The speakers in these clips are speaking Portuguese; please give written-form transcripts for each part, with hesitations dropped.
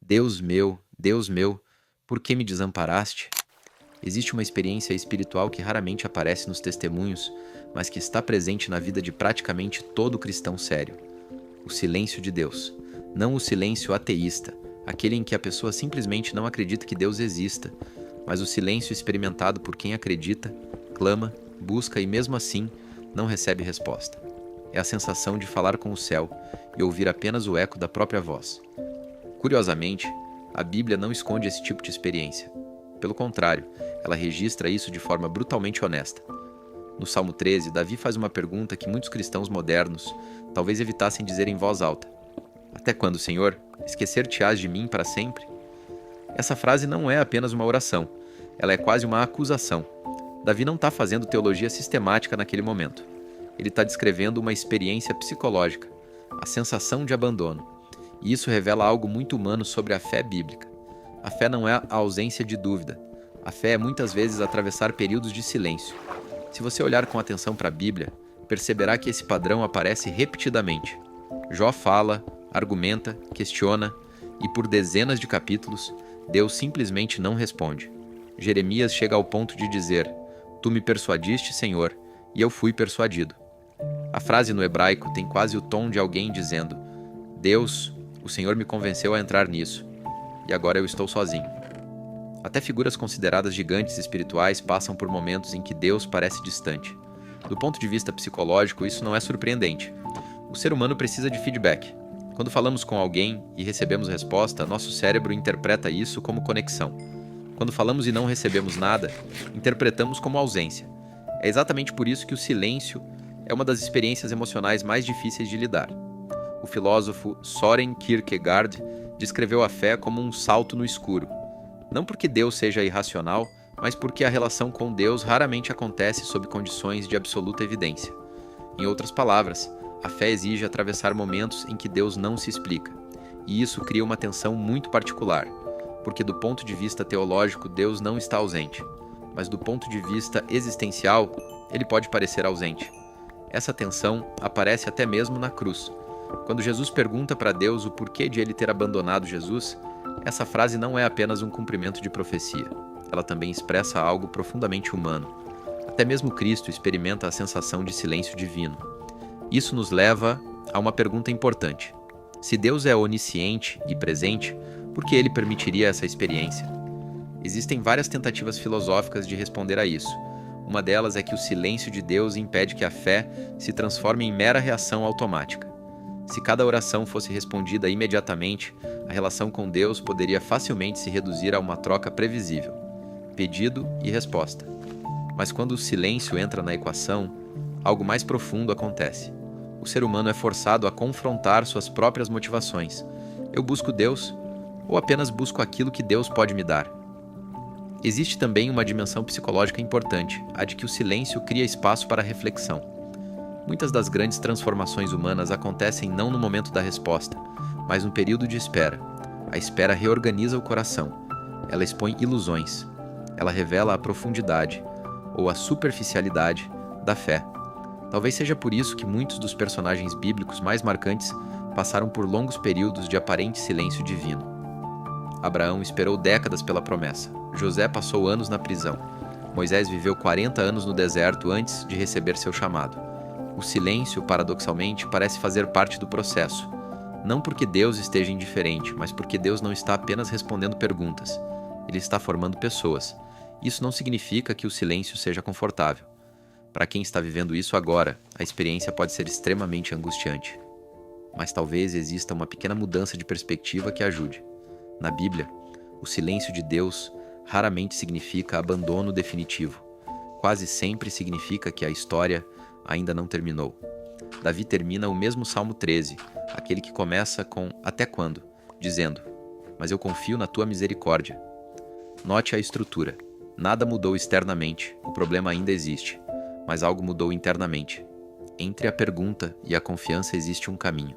Deus meu, por que me desamparaste? Existe uma experiência espiritual que raramente aparece nos testemunhos, mas que está presente na vida de praticamente todo cristão sério: o silêncio de Deus. Não o silêncio ateísta, aquele em que a pessoa simplesmente não acredita que Deus exista, mas o silêncio experimentado por quem acredita, clama, busca e mesmo assim não recebe resposta. É a sensação de falar com o céu e ouvir apenas o eco da própria voz. Curiosamente, a Bíblia não esconde esse tipo de experiência. Pelo contrário, ela registra isso de forma brutalmente honesta. No Salmo 13, Davi faz uma pergunta que muitos cristãos modernos talvez evitassem dizer em voz alta: Até quando, Senhor? Esquecer-te-ás de mim para sempre? Essa frase não é apenas uma oração, ela é quase uma acusação. Davi não está fazendo teologia sistemática naquele momento. Ele está descrevendo uma experiência psicológica, a sensação de abandono. E isso revela algo muito humano sobre a fé bíblica. A fé não é a ausência de dúvida. A fé é muitas vezes atravessar períodos de silêncio. Se você olhar com atenção para a Bíblia, perceberá que esse padrão aparece repetidamente. Jó fala, argumenta, questiona, e por dezenas de capítulos, Deus simplesmente não responde. Jeremias chega ao ponto de dizer: Tu me persuadiste, Senhor, e eu fui persuadido. A frase no hebraico tem quase o tom de alguém dizendo: Deus, o Senhor me convenceu a entrar nisso, e agora eu estou sozinho. Até figuras consideradas gigantes espirituais passam por momentos em que Deus parece distante. Do ponto de vista psicológico, isso não é surpreendente. O ser humano precisa de feedback. Quando falamos com alguém e recebemos resposta, nosso cérebro interpreta isso como conexão. Quando falamos e não recebemos nada, interpretamos como ausência. É exatamente por isso que o silêncio é uma das experiências emocionais mais difíceis de lidar. O filósofo Søren Kierkegaard descreveu a fé como um salto no escuro. Não porque Deus seja irracional, mas porque a relação com Deus raramente acontece sob condições de absoluta evidência. Em outras palavras, a fé exige atravessar momentos em que Deus não se explica. E isso cria uma tensão muito particular, porque do ponto de vista teológico Deus não está ausente, mas do ponto de vista existencial, ele pode parecer ausente. Essa tensão aparece até mesmo na cruz. Quando Jesus pergunta para Deus o porquê de ele ter abandonado Jesus, essa frase não é apenas um cumprimento de profecia. Ela também expressa algo profundamente humano. Até mesmo Cristo experimenta a sensação de silêncio divino. Isso nos leva a uma pergunta importante. Se Deus é onisciente e presente, por que ele permitiria essa experiência? Existem várias tentativas filosóficas de responder a isso. Uma delas é que o silêncio de Deus impede que a fé se transforme em mera reação automática. Se cada oração fosse respondida imediatamente, a relação com Deus poderia facilmente se reduzir a uma troca previsível: pedido e resposta. Mas quando o silêncio entra na equação, algo mais profundo acontece. O ser humano é forçado a confrontar suas próprias motivações. Eu busco Deus ou apenas busco aquilo que Deus pode me dar? Existe também uma dimensão psicológica importante, a de que o silêncio cria espaço para reflexão. Muitas das grandes transformações humanas acontecem não no momento da resposta, mas no período de espera. A espera reorganiza o coração. Ela expõe ilusões. Ela revela a profundidade, ou a superficialidade, da fé. Talvez seja por isso que muitos dos personagens bíblicos mais marcantes passaram por longos períodos de aparente silêncio divino. Abraão esperou décadas pela promessa. José passou anos na prisão. Moisés viveu 40 anos no deserto antes de receber seu chamado. O silêncio, paradoxalmente, parece fazer parte do processo. Não porque Deus esteja indiferente, mas porque Deus não está apenas respondendo perguntas. Ele está formando pessoas. Isso não significa que o silêncio seja confortável. Para quem está vivendo isso agora, a experiência pode ser extremamente angustiante. Mas talvez exista uma pequena mudança de perspectiva que ajude. Na Bíblia, o silêncio de Deus raramente significa abandono definitivo. Quase sempre significa que a história ainda não terminou. Davi termina o mesmo Salmo 13, aquele que começa com "Até quando?", dizendo: "Mas eu confio na tua misericórdia." Note a estrutura. Nada mudou externamente, o problema ainda existe, mas algo mudou internamente. Entre a pergunta e a confiança existe um caminho,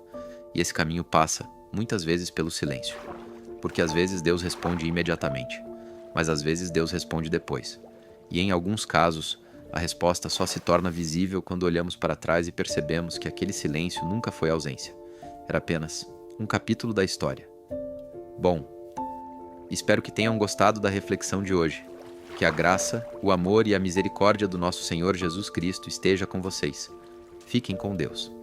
e esse caminho passa, muitas vezes, pelo silêncio. Porque às vezes Deus responde imediatamente, mas às vezes Deus responde depois. E em alguns casos, a resposta só se torna visível quando olhamos para trás e percebemos que aquele silêncio nunca foi ausência. Era apenas um capítulo da história. Bom, Espero que tenham gostado da reflexão de hoje. Que a graça, o amor e a misericórdia do nosso Senhor Jesus Cristo esteja com vocês. Fiquem com Deus.